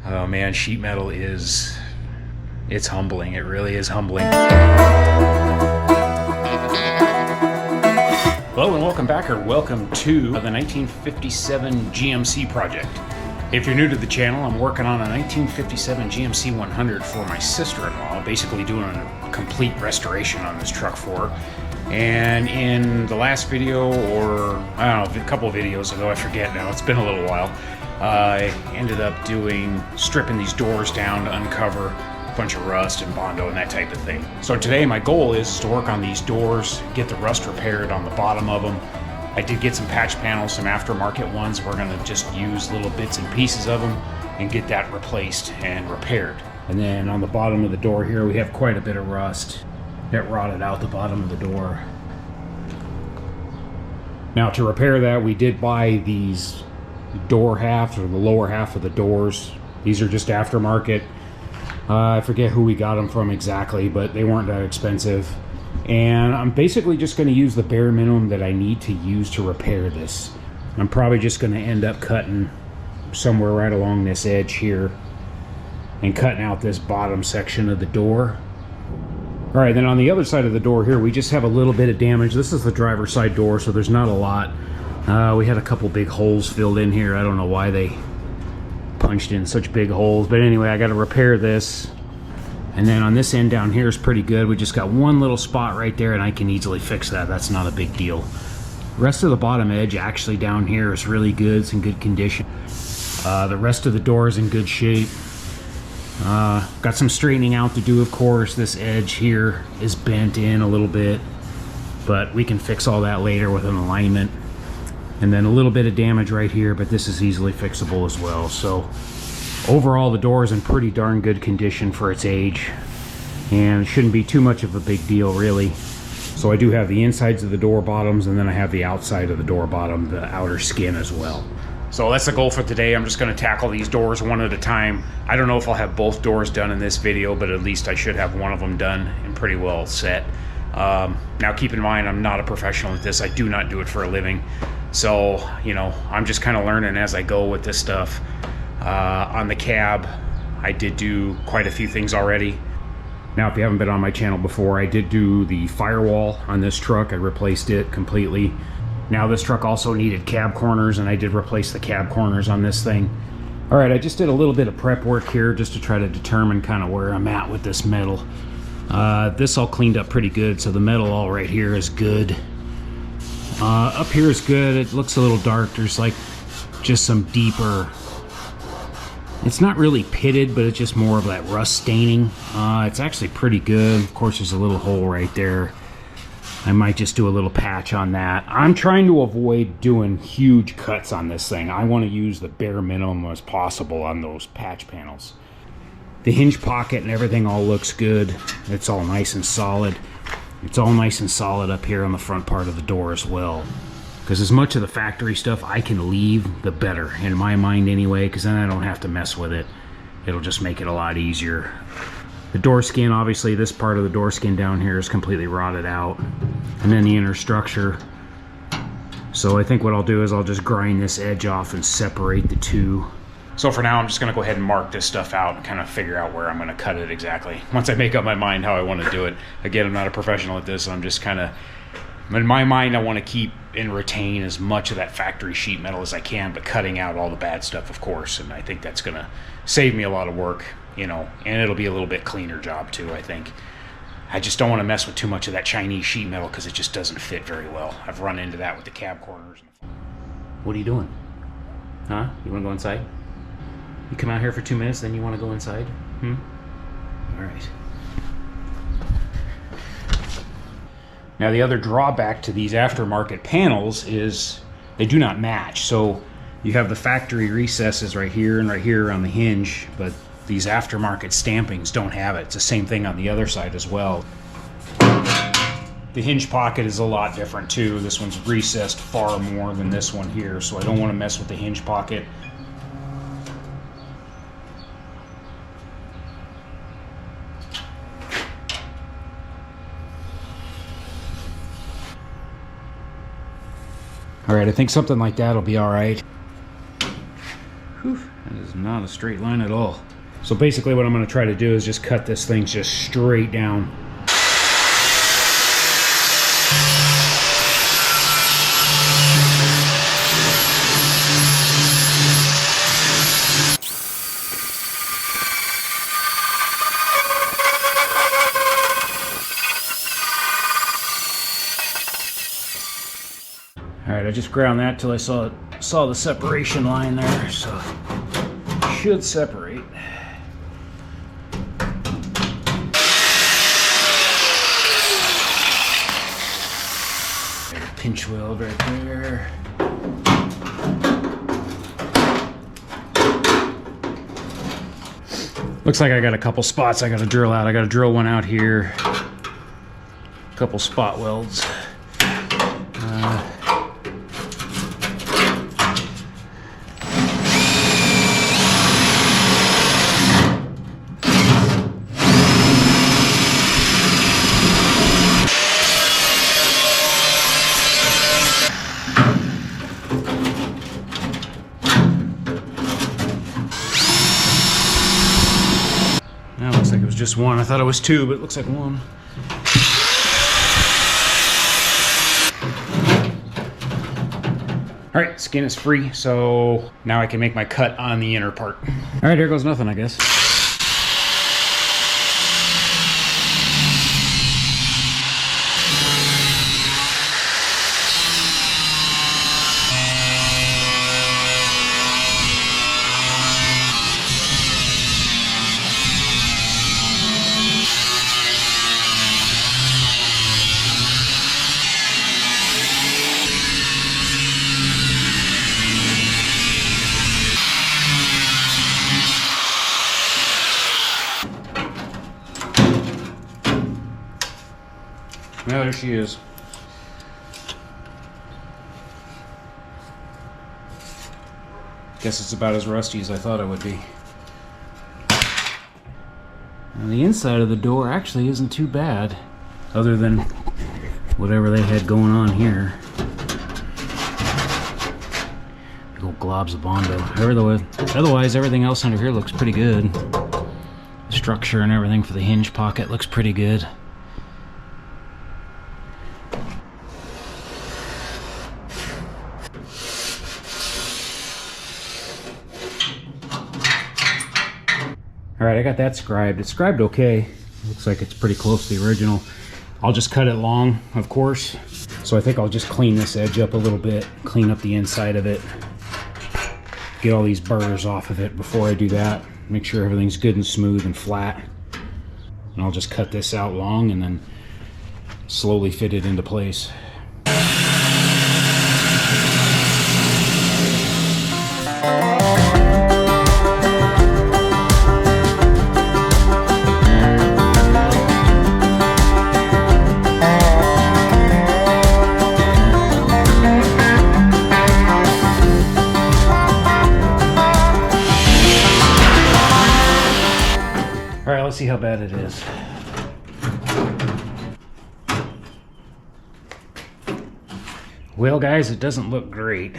Oh man, sheet metal it's humbling. It really is humbling. Hello and welcome back, or welcome to the 1957 GMC project. If you're new to the channel, I'm working on a 1957 GMC 100 for my sister-in-law, basically doing a complete restoration on this truck for her. And in the last video, or I don't know, a couple of videos ago, I forget now, it's been a little while, I ended up stripping these doors down to uncover a bunch of rust and Bondo and that type of thing. So today my goal is to work on these doors, get the rust repaired on the bottom of them. I did get some patch panels, some aftermarket ones. We're gonna just use little bits and pieces of them and get that replaced and repaired. And then on the bottom of the door here, we have quite a bit of rust that rotted out the bottom of the door. Now to repair that, we did buy these door halves, or the lower half of the doors. These are just aftermarket. I forget who we got them from exactly, but they weren't that expensive. And I'm basically just going to use the bare minimum that I need to use to repair this. I'm probably just going to end up cutting somewhere right along this edge here and cutting out this bottom section of the door. All right, then on the other side of the door here, we just have a little bit of damage. This is the driver's side door, so there's not a lot. We had a couple big holes filled in here. I don't know why they punched in such big holes, but anyway, I got to repair this. And then on this end down here is pretty good. We just got one little spot right there, and I can easily fix that. That's not a big deal. The rest of the bottom edge actually down here is really good. It's in good condition. The rest of the door is in good shape. Got some straightening out to do, of course. This edge here is bent in a little bit, but we can fix all that later with an alignment. And then a little bit of damage right here, but this is easily fixable as well. So overall, the door is in pretty darn good condition for its age, and it shouldn't be too much of a big deal, really. So I do have the insides of the door bottoms, and then I have the outside of the door bottom, the outer skin as well. So that's the goal for today. I'm just going to tackle these doors one at a time. I don't know if I'll have both doors done in this video, but at least I should have one of them done and pretty well set. Now keep in mind, I'm not a professional at this. I do not do it for a living. So, you know, I'm just kind of learning as I go with this stuff. On the cab, I did do quite a few things already. Now, if you haven't been on my channel before, I did do the firewall on this truck. I replaced it completely. Now, this truck also needed cab corners, and I did replace the cab corners on this thing. All right, I just did a little bit of prep work here just to try to determine kind of where I'm at with this metal. This all cleaned up pretty good, so the metal all right here is good. Up here is good. It looks a little dark. There's like just some deeper, it's not really pitted, but it's just more of that rust staining. It's actually pretty good. Of course, there's a little hole right there. I might just do a little patch on that. I'm trying to avoid doing huge cuts on this thing. I want to use the bare minimum as possible on those patch panels. The hinge pocket and everything all looks good. It's all nice and solid. It's all nice and solid up here on the front part of the door as well. Because as much of the factory stuff I can leave, the better, in my mind anyway, because then I don't have to mess with it. It'll just make it a lot easier. The door skin, obviously this part of the door skin down here is completely rotted out. And then the inner structure. So I think what I'll do is I'll just grind this edge off and separate the two. So for now, I'm just gonna go ahead and mark this stuff out and kind of figure out where I'm gonna cut it exactly. Once I make up my mind how I wanna do it. Again, I'm not a professional at this, so I'm just kind of, in my mind, I wanna keep and retain as much of that factory sheet metal as I can, but cutting out all the bad stuff, of course. And I think that's gonna save me a lot of work, you know, and it'll be a little bit cleaner job too, I think. I just don't wanna mess with too much of that Chinese sheet metal because it just doesn't fit very well. I've run into that with the cab corners. What are you doing? Huh? You wanna go inside? You come out here for 2 minutes, then you want to go inside? All right. Now, the other drawback to these aftermarket panels is they do not match. So you have the factory recesses right here and right here on the hinge, but these aftermarket stampings don't have it. It's the same thing on the other side as well. The hinge pocket is a lot different too. This one's recessed far more than this one here, so I don't want to mess with the hinge pocket. All right, I think something like that will be all right. Whew. That is not a straight line at all. So basically what I'm going to try to do is just cut this thing just straight down. Alright, I just ground that till I saw the separation line there, so it should separate. Pinch weld right there. Looks like I got a couple spots I got to drill out. I got to drill one out here. A couple spot welds. Just one. I thought it was two, but it looks like one. All right, skin is free, so now I can make my cut on the inner part. All right, here goes nothing, I guess. Yeah, there she is. Guess it's about as rusty as I thought it would be. And the inside of the door actually isn't too bad, other than whatever they had going on here. Big old globs of Bondo. Otherwise, everything else under here looks pretty good. The structure and everything for the hinge pocket looks pretty good. Alright, I got that scribed. It's scribed okay. Looks like it's pretty close to the original. I'll just cut it long, of course. So I think I'll just clean this edge up a little bit, clean up the inside of it, get all these burrs off of it before I do that. Make sure everything's good and smooth and flat. And I'll just cut this out long and then slowly fit it into place. Alright, let's see how bad it is. Well guys, it doesn't look great.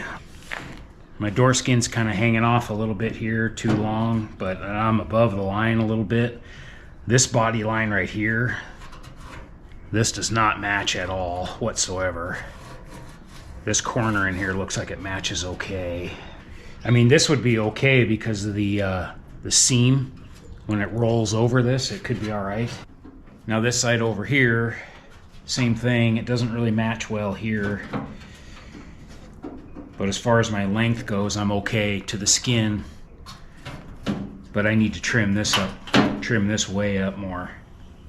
My door skin's kind of hanging off a little bit here, too long, but I'm above the line a little bit. This body line right here, this does not match at all whatsoever. This corner in here looks like it matches okay. I mean, this would be okay because of the seam. When it rolls over this, it could be all right. Now this side over here, same thing. It doesn't really match well here. But as far as my length goes, I'm okay to the skin. But I need to trim this up, trim this way up more.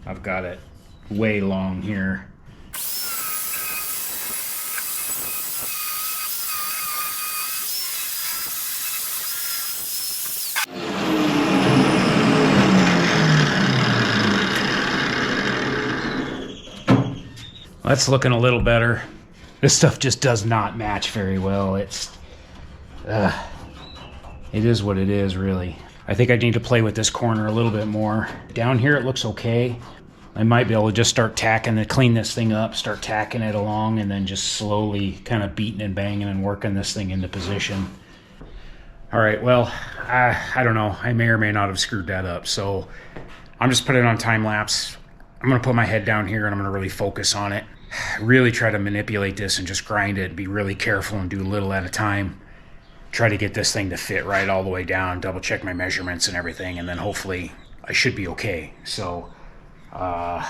I've got it way long here. That's looking a little better. This stuff just does not match very well. It is what it is, really. I think I need to play with this corner a little bit more. Down here it looks okay. I might be able to just start tacking it, clean this thing up, start tacking it along, and then just slowly kind of beating and banging and working this thing into position. All right, well, I don't know. I may or may not have screwed that up. So I'm just putting it on time lapse. I'm going to put my head down here and I'm going to really focus on it. Really try to manipulate this and just grind it. Be really careful and do a little at a time. Try to get this thing to fit right all the way down. Double check my measurements and everything. And then hopefully I should be okay. So I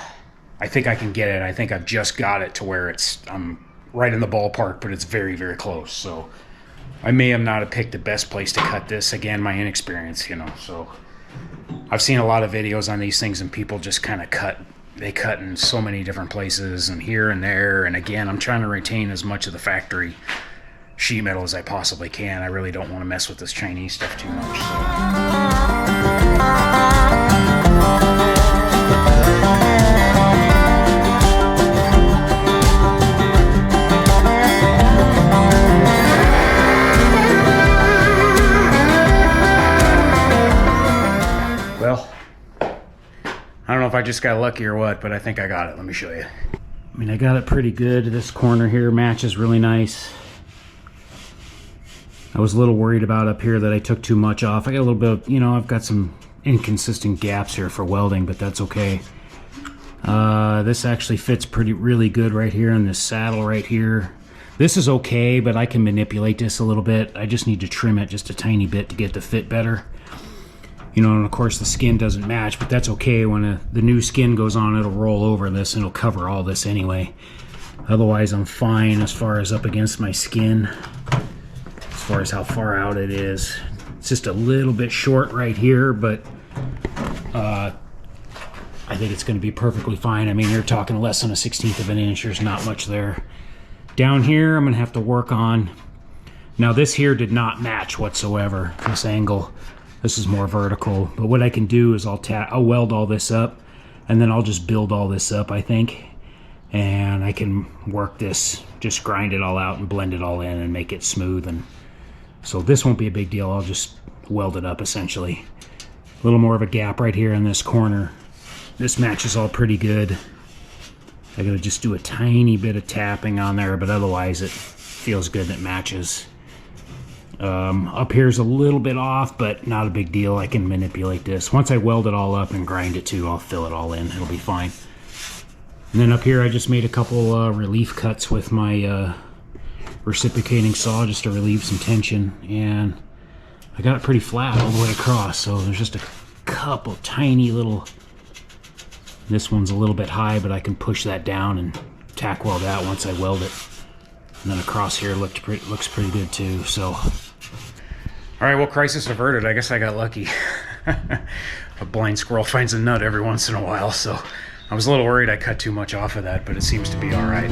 think I can get it. I think I've just got it to where I'm right in the ballpark, but it's very, very close. So I may have not have picked the best place to cut this. Again, my inexperience, you know. So I've seen a lot of videos on these things and people just kind of cut. They cut in so many different places and here and there. And again, I'm trying to retain as much of the factory sheet metal as I possibly can. I really don't want to mess with this Chinese stuff too much. Well, I don't know if I just got lucky or what, but I think I got it. Let me show you. I mean, I got it pretty good. This corner here matches really nice. I was a little worried about up here that I took too much off. I got a little bit of, you know, I've got some inconsistent gaps here for welding, but that's okay. This actually fits really good right here in this saddle right here. This is okay, but I can manipulate this a little bit. I just need to trim it just a tiny bit to get the fit better. You know, and of course the skin doesn't match, but that's okay. When the new skin goes on, it'll roll over this and it'll cover all this anyway. Otherwise, I'm fine as far as up against my skin, as far as how far out it is. It's just a little bit short right here, but I think it's going to be perfectly fine. I mean, you're talking less than a 1/16 of an inch. There's not much there. Down here, I'm going to have to work on. Now, this here did not match whatsoever, this angle. This is more vertical, but what I can do is I'll weld all this up, and then I'll just build all this up, I think, and I can work this, just grind it all out and blend it all in and make it smooth. And so this won't be a big deal. I'll just weld it up essentially. A little more of a gap right here in this corner. This matches all pretty good. I gotta just do a tiny bit of tapping on there, but otherwise it feels good and it matches. Up here's a little bit off, but not a big deal. I can manipulate this. Once I weld it all up and grind it too, I'll fill it all in. It'll be fine. And then up here, I just made a couple relief cuts with my reciprocating saw just to relieve some tension. And I got it pretty flat all the way across. So there's just a couple tiny little... This one's a little bit high, but I can push that down and tack weld that once I weld it. And then across here looks pretty good too. So, all right, well, crisis averted. I guess I got lucky. A blind squirrel finds a nut every once in a while. So I was a little worried I cut too much off of that, but it seems to be all right.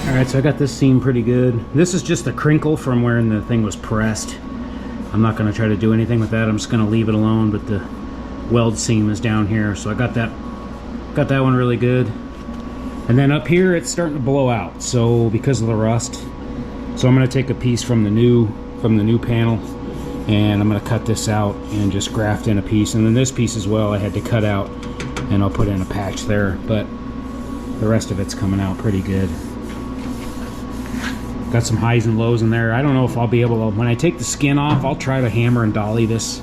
Alright, so I got this seam pretty good. This is just a crinkle from where the thing was pressed. I'm not going to try to do anything with that. I'm just going to leave it alone, but the weld seam is down here. So I got that one really good. And then up here, it's starting to blow out. So because of the rust. So I'm going to take a piece from the new panel, and I'm going to cut this out and just graft in a piece. And then this piece as well, I had to cut out, and I'll put in a patch there. But the rest of it's coming out pretty good. Got some highs and lows in there. I don't know if I'll be able to, when I take the skin off, I'll try to hammer and dolly this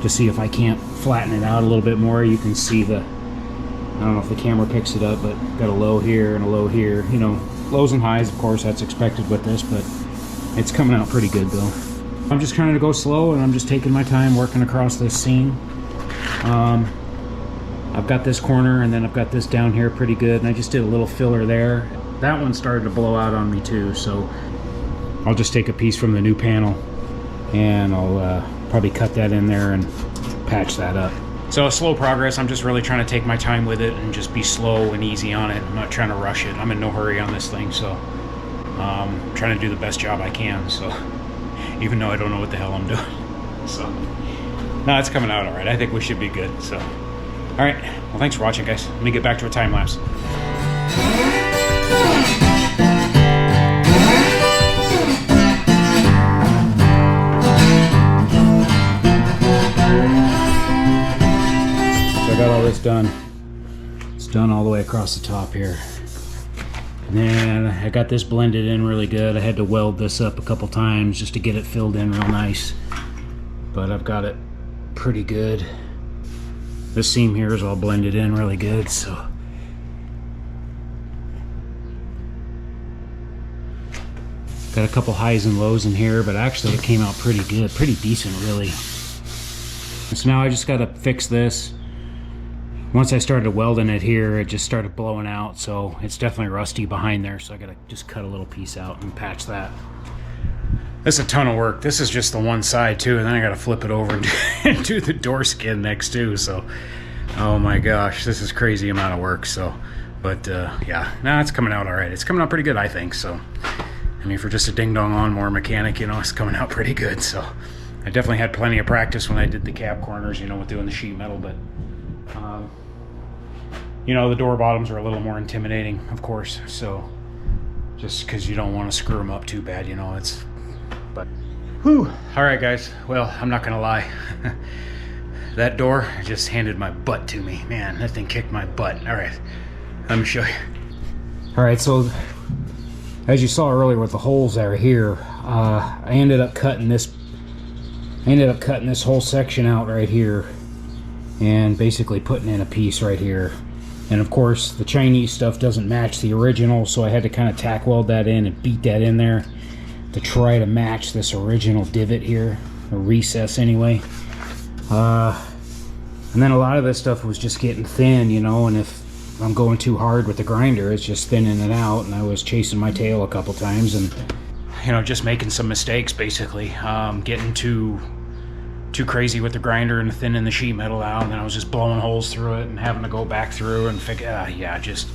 to see if I can't flatten it out a little bit more. You can see I don't know if the camera picks it up, but got a low here and a low here. You know, lows and highs, of course, that's expected with this, but it's coming out pretty good though. I'm just trying to go slow, and I'm just taking my time working across this seam. I've got this corner, and then I've got this down here pretty good, and I just did a little filler there. That one started to blow out on me too, so I'll just take a piece from the new panel and I'll probably cut that in there and patch that up. So slow progress. I'm just really trying to take my time with it and just be slow and easy on it. I'm not trying to rush it. I'm in no hurry on this thing, so I'm trying to do the best job I can, so even though I don't know what the hell I'm doing. So no, it's coming out all right. I think we should be good. So all right, well, thanks for watching, guys. Let me get back to a time lapse. it's done. It's done all the way across the top here. And then I got this blended in really good. I had to weld this up a couple times just to get it filled in real nice. But I've got it pretty good. This seam here is all blended in really good, so. Got a couple highs and lows in here, but actually it came out pretty good, pretty decent really. So now I just gotta fix this. Once I started welding it here, it just started blowing out, so it's definitely rusty behind there, so I gotta just cut a little piece out and patch that. This is a ton of work. This is just the one side too, and then I gotta flip it over and do the door skin next too, so oh my gosh, this is crazy amount of work. So but yeah, it's coming out all right. It's coming out pretty good, I think. So I mean, for just a ding-dong lawnmower mechanic, you know, it's coming out pretty good. So I definitely had plenty of practice when I did the cab corners, you know, with doing the sheet metal, but you know, the door bottoms are a little more intimidating, of course, so just because you don't want to screw them up too bad, you know, it's, but whew. All right, guys, well, I'm not gonna lie. That door just handed my butt to me. Man, that thing kicked my butt. All right, let me show you. All right, so as you saw earlier with the holes that are here, I ended up cutting this whole section out right here and basically putting in a piece right here. And of course the Chinese stuff doesn't match the original, so I had to kind of tack weld that in and beat that in there to try to match this original divot here, or recess anyway. And then a lot of this stuff was just getting thin, you know, and if I'm going too hard with the grinder, it's just thinning it out, and I was chasing my tail a couple times and, you know, just making some mistakes basically, getting too crazy with the grinder and thinning the sheet metal out, and then I was just blowing holes through it and having to go back through and figure, yeah, just,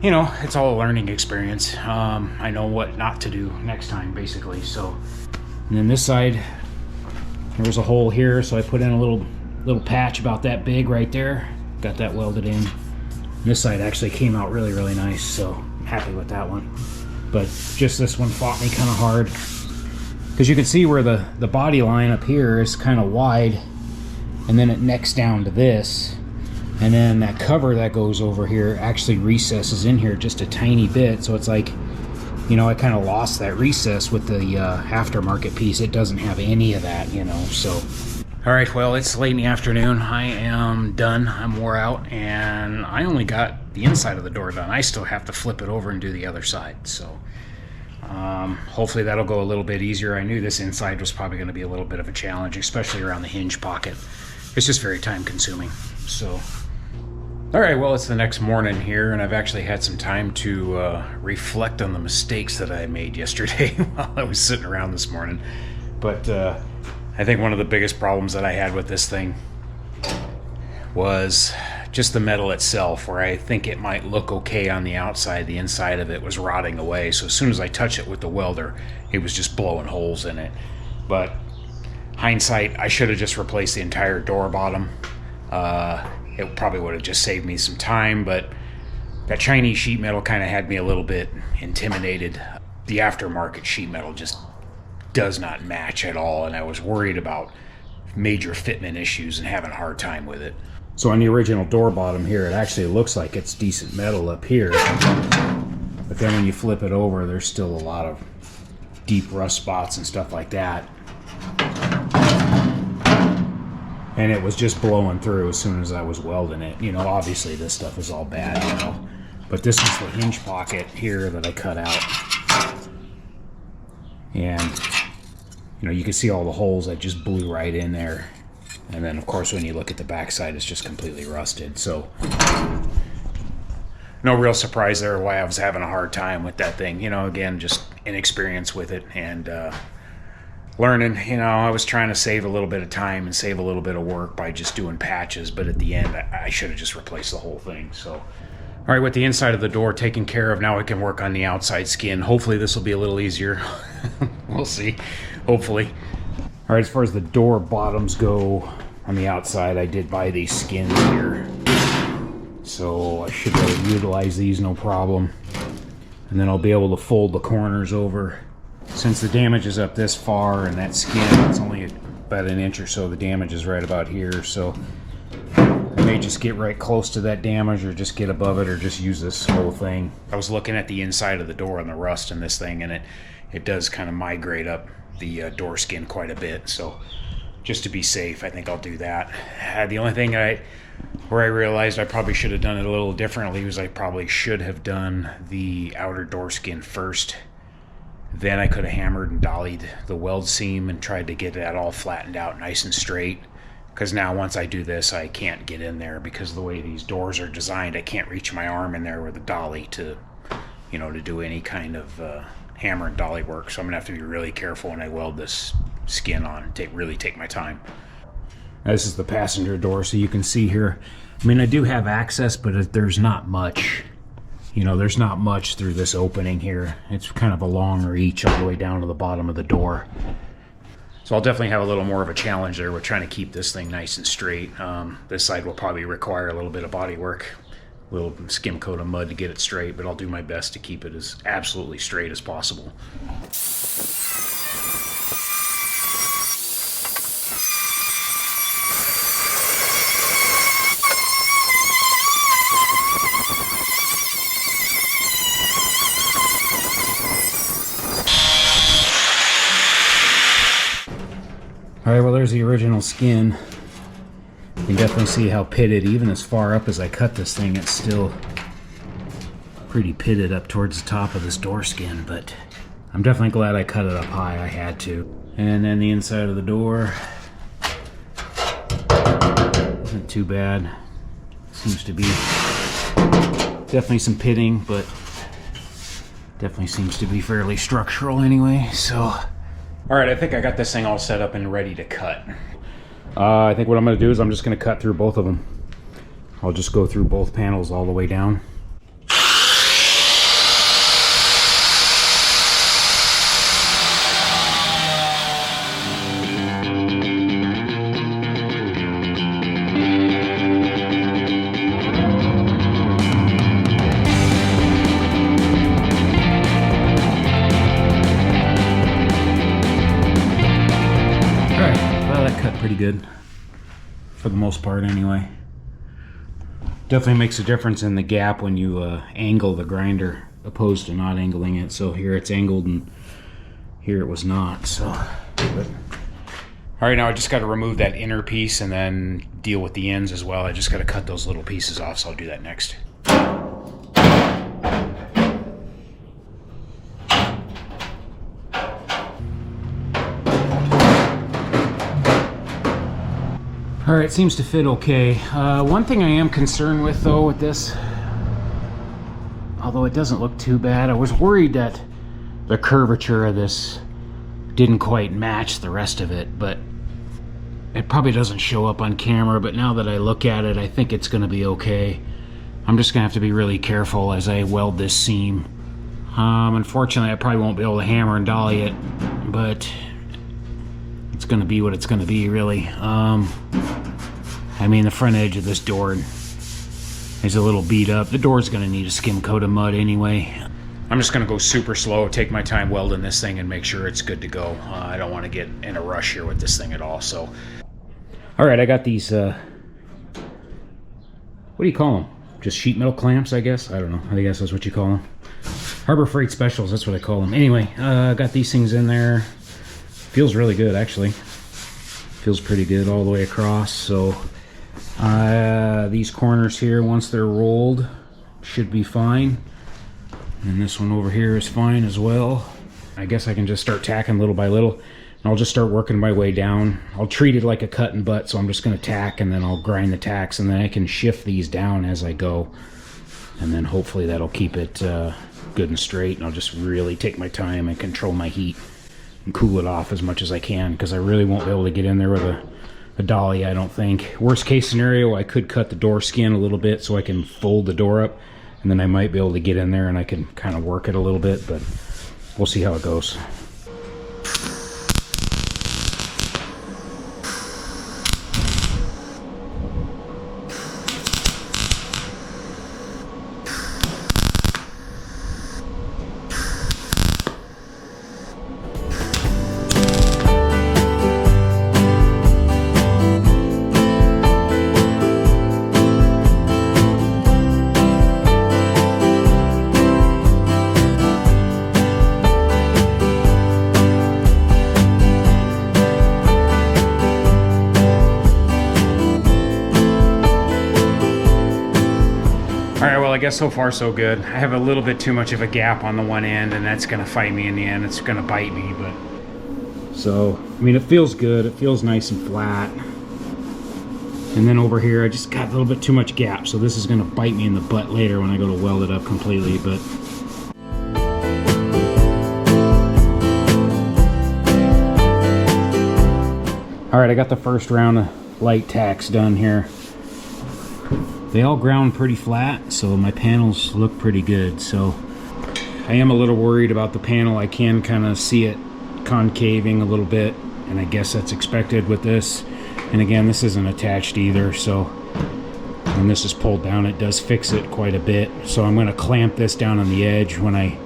you know, it's all a learning experience. I know what not to do next time basically. So, and then this side, there was a hole here, so I put in a little patch about that big right there, got that welded in. And this side actually came out really, really nice, so I'm happy with that one. But just this one fought me kind of hard, because you can see where the body line up here is kind of wide, and then it necks down to this, and then that cover that goes over here actually recesses in here just a tiny bit, so it's like, you know, I kind of lost that recess with the aftermarket piece. It doesn't have any of that, you know. So all right, well, it's late in the afternoon. I am done. I'm wore out, and I only got the inside of the door done. I still have to flip it over and do the other side, so hopefully that'll go a little bit easier. I knew this inside was probably going to be a little bit of a challenge, especially around the hinge pocket. It's just very time consuming. So all right, well, it's the next morning here, and I've actually had some time to reflect on the mistakes that I made yesterday while I was sitting around this morning. But I think one of the biggest problems that I had with this thing was just the metal itself, where I think it might look okay on the outside, the inside of it was rotting away. So as soon as I touch it with the welder, it was just blowing holes in it. But hindsight, I should have just replaced the entire door bottom. It probably would have just saved me some time, but that Chinese sheet metal kind of had me a little bit intimidated. The aftermarket sheet metal just does not match at all, and I was worried about major fitment issues and having a hard time with it. So on the original door bottom here, it actually looks like it's decent metal up here, but then when you flip it over, there's still a lot of deep rust spots and stuff like that. And it was just blowing through as soon as I was welding it. You know, obviously this stuff is all bad, you know, but this is the hinge pocket here that I cut out. And, you know, you can see all the holes that just blew right in there. And then, of course, when you look at the backside, it's just completely rusted. So no real surprise there why I was having a hard time with that thing. You know, again, just inexperience with it and learning. You know, I was trying to save a little bit of time and save a little bit of work by just doing patches. But at the end, I should have just replaced the whole thing. So, all right, with the inside of the door taken care of, now I can work on the outside skin. Hopefully this will be a little easier. We'll see. Hopefully. All right, as far as the door bottoms go on the outside, I did buy these skins here. So I should be able to utilize these no problem. And then I'll be able to fold the corners over. Since the damage is up this far and that skin, it's only about an inch or so, the damage is right about here. So I may just get right close to that damage or just get above it or just use this whole thing. I was looking at the inside of the door and the rust in this thing, and it does kind of migrate up the door skin quite a bit. So just to be safe, I think I'll do that. The only thing where I realized I probably should have done it a little differently was I probably should have done the outer door skin first. Then I could have hammered and dollied the weld seam and tried to get that all flattened out nice and straight. Because now once I do this, I can't get in there because of the way these doors are designed. I can't reach my arm in there with a dolly to do any kind of hammer and dolly work. So I'm gonna have to be really careful when I weld this skin on. Really take my time. This is the passenger door, so you can see here. I mean, I do have access, but there's not much. There's not much through this opening here. It's kind of a long reach all the way down to the bottom of the door. So I'll definitely have a little more of a challenge there. We're trying to keep this thing nice and straight. This side will probably require a little bit of body work, a little skim coat of mud to get it straight, but I'll do my best to keep it as absolutely straight as possible. Alright, well there's the original skin. You can definitely see how pitted, even as far up as I cut this thing, it's still pretty pitted up towards the top of this door skin, but I'm definitely glad I cut it up high. I had to. And then the inside of the door isn't too bad. Seems to be definitely some pitting, but definitely seems to be fairly structural anyway, so. Alright, I think I got this thing all set up and ready to cut. I think what I'm going to do is I'm just going to cut through both of them. I'll just go through both panels all the way down. Pretty good for the most part anyway. Definitely makes a difference in the gap when you angle the grinder opposed to not angling it. So here it's angled and here it was not. So all right, now I just got to remove that inner piece and then deal with the ends as well. I just got to cut those little pieces off, so I'll do that next. Alright, seems to fit okay. One thing I am concerned with though with this, although it doesn't look too bad, I was worried that the curvature of this didn't quite match the rest of it, but it probably doesn't show up on camera, but now that I look at it, I think it's going to be okay. I'm just going to have to be really careful as I weld this seam. Unfortunately, I probably won't be able to hammer and dolly it, but it's going to be what it's going to be, really. I mean, the front edge of this door is a little beat up. The door's going to need a skim coat of mud anyway. I'm just going to go super slow, take my time welding this thing and make sure it's good to go. I don't want to get in a rush here with this thing at all. So, all right, I got these, what do you call them? Just sheet metal clamps, I guess? I don't know. I guess that's what you call them. Harbor Freight Specials, that's what I call them. Anyway, got these things in there. Feels really good, actually. Feels pretty good all the way across. So these corners here, once they're rolled, should be fine. And this one over here is fine as well. I guess I can just start tacking little by little. And I'll just start working my way down. I'll treat it like a cut and butt, so I'm just going to tack and then I'll grind the tacks, and then I can shift these down as I go. And then hopefully that'll keep it good and straight, and I'll just really take my time and control my heat and cool it off as much as I can, because I really won't be able to get in there with a dolly, I don't think. Worst case scenario, I could cut the door skin a little bit so I can fold the door up, and then I might be able to get in there and I can kind of work it a little bit, but we'll see how it goes. guess so far so good. I have a little bit too much of a gap on the one end, and that's gonna fight me in the end. It's gonna bite me, but so I mean, it feels good. It feels nice and flat. And then over here, I just got a little bit too much gap, so this is gonna bite me in the butt later when I go to weld it up completely. But all right, I got the first round of light tacks done here. They all ground pretty flat, so my panels look pretty good. So I am a little worried about the panel. I can kind of see it concaving a little bit, and I guess that's expected with this. And again, this isn't attached either, so when this is pulled down, it does fix it quite a bit. So I'm going to clamp this down on the edge when I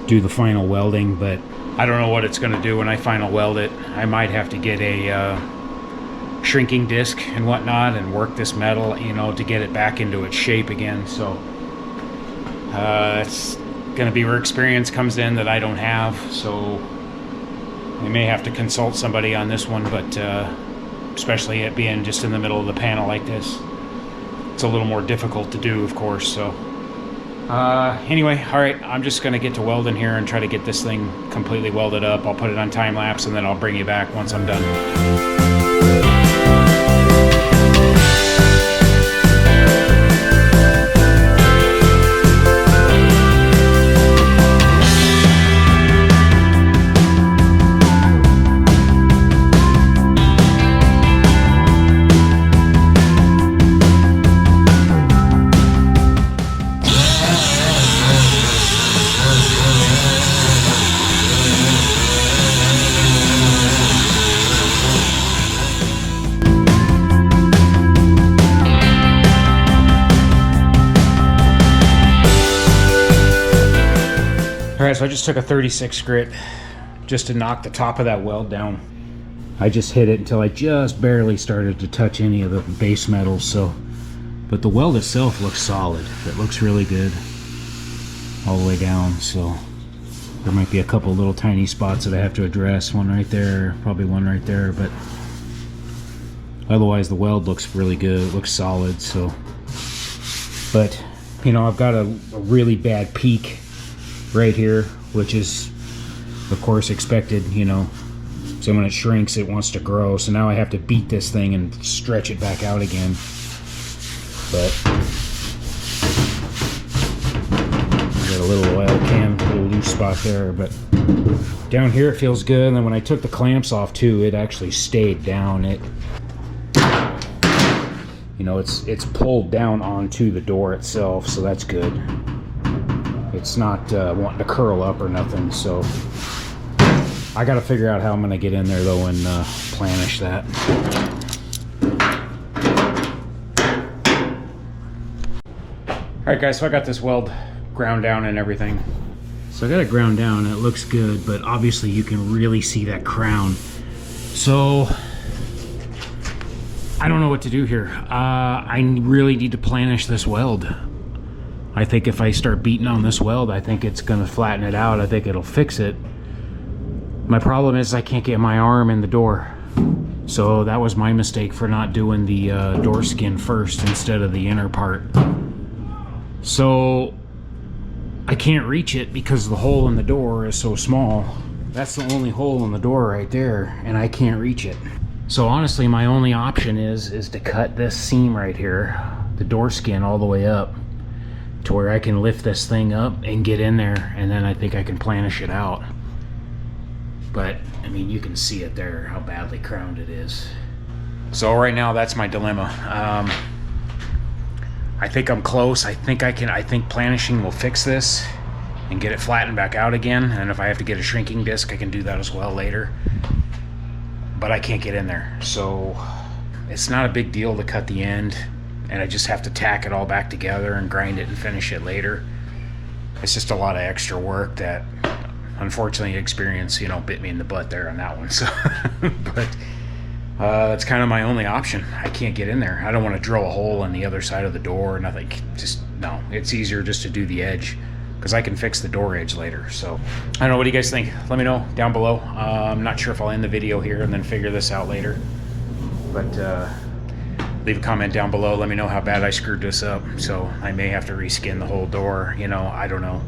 do the final welding, but I don't know what it's going to do when I final weld it. I might have to get a shrinking disc and whatnot and work this metal, you know, to get it back into its shape again. So it's going to be where experience comes in that I don't have. So we may have to consult somebody on this one, but especially it being just in the middle of the panel like this, it's a little more difficult to do, of course. So anyway, all right, I'm just going to get to welding here and try to get this thing completely welded up. I'll put it on time lapse, and then I'll bring you back once I'm done. All right, so I just took a 36 grit just to knock the top of that weld down. I just hit it until I just barely started to touch any of the base metals. So, but the weld itself looks solid. It looks really good all the way down. So there might be a couple little tiny spots that I have to address. One right there, probably one right there, but otherwise the weld looks really good. It looks solid. So, but you know, I've got a really bad peak right here, which is of course expected, you know. So when it shrinks, it wants to grow. So now I have to beat this thing and stretch it back out again. But I got a little oil can, a little loose spot there, but down here it feels good. And then when I took the clamps off too, it actually stayed down. It, you know, it's pulled down onto the door itself, so that's good. It's not wanting to curl up or nothing. So I got to figure out how I'm going to get in there though and planish that. Alright guys, so I got this weld ground down and everything. So I got it ground down and it looks good, but obviously you can really see that crown. So I don't know what to do here. I really need to planish this weld. I think if I start beating on this weld, I think it's going to flatten it out. I think it'll fix it. My problem is I can't get my arm in the door. So that was my mistake for not doing the door skin first instead of the inner part. So I can't reach it because the hole in the door is so small. That's the only hole in the door right there, and I can't reach it. So honestly, my only option is to cut this seam right here, the door skin, all the way up to where I can lift this thing up and get in there, and then I think I can planish it out. But I mean, you can see it there how badly crowned it is. So right now that's my dilemma. I think I'm close. I think planishing will fix this and get it flattened back out again, and if I have to get a shrinking disc, I can do that as well later. But I can't get in there, so it's not a big deal to cut the end, and I just have to tack it all back together and grind it and finish it later. It's just a lot of extra work that unfortunately experience, you know, bit me in the butt there on that one. So but that's kind of my only option. I can't get in there. I don't want to drill a hole in the other side of the door or nothing. Just no, it's easier just to do the edge because I can fix the door edge later. So I don't know, what do you guys think? Let me know down below. I'm not sure if I'll end the video here and then figure this out later, but leave a comment down below. Let me know how bad I screwed this up. So I may have to reskin the whole door. You know, I don't know.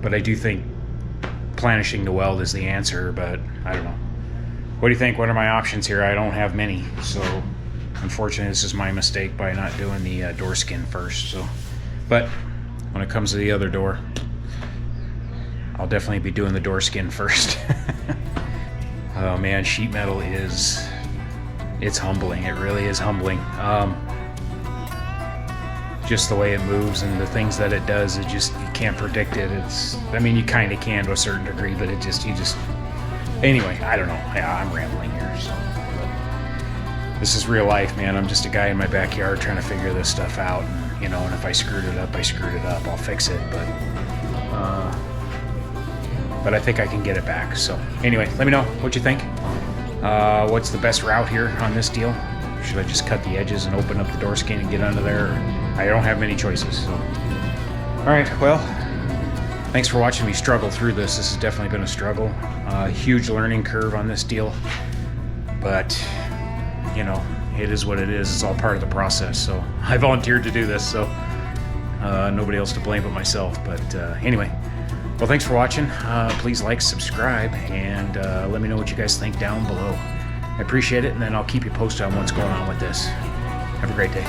But I do think planishing the weld is the answer, but I don't know. What do you think? What are my options here? I don't have many. So unfortunately, this is my mistake by not doing the door skin first. So, but when it comes to the other door, I'll definitely be doing the door skin first. Oh man, sheet metal it's humbling. It really is humbling. Just the way it moves and the things that it does, you can't predict it. I mean, you kind of can to a certain degree, but anyway, I don't know. I'm rambling here. So, but this is real life, man. I'm just a guy in my backyard trying to figure this stuff out. And, you know, and if I screwed it up, I screwed it up. I'll fix it, but I think I can get it back. So anyway, let me know what you think. What's the best route here on this deal? Should I just cut the edges and open up the door skin and get under there? I don't have many choices. So. All right, well, thanks for watching me struggle through this. This has definitely been a struggle. Huge learning curve on this deal. But, you know, it is what it is. It's all part of the process. So I volunteered to do this, so nobody else to blame but myself. But anyway, well, thanks for watching. Please like, subscribe, and let me know what you guys think down below. I appreciate it, and then I'll keep you posted on what's going on with this. Have a great day.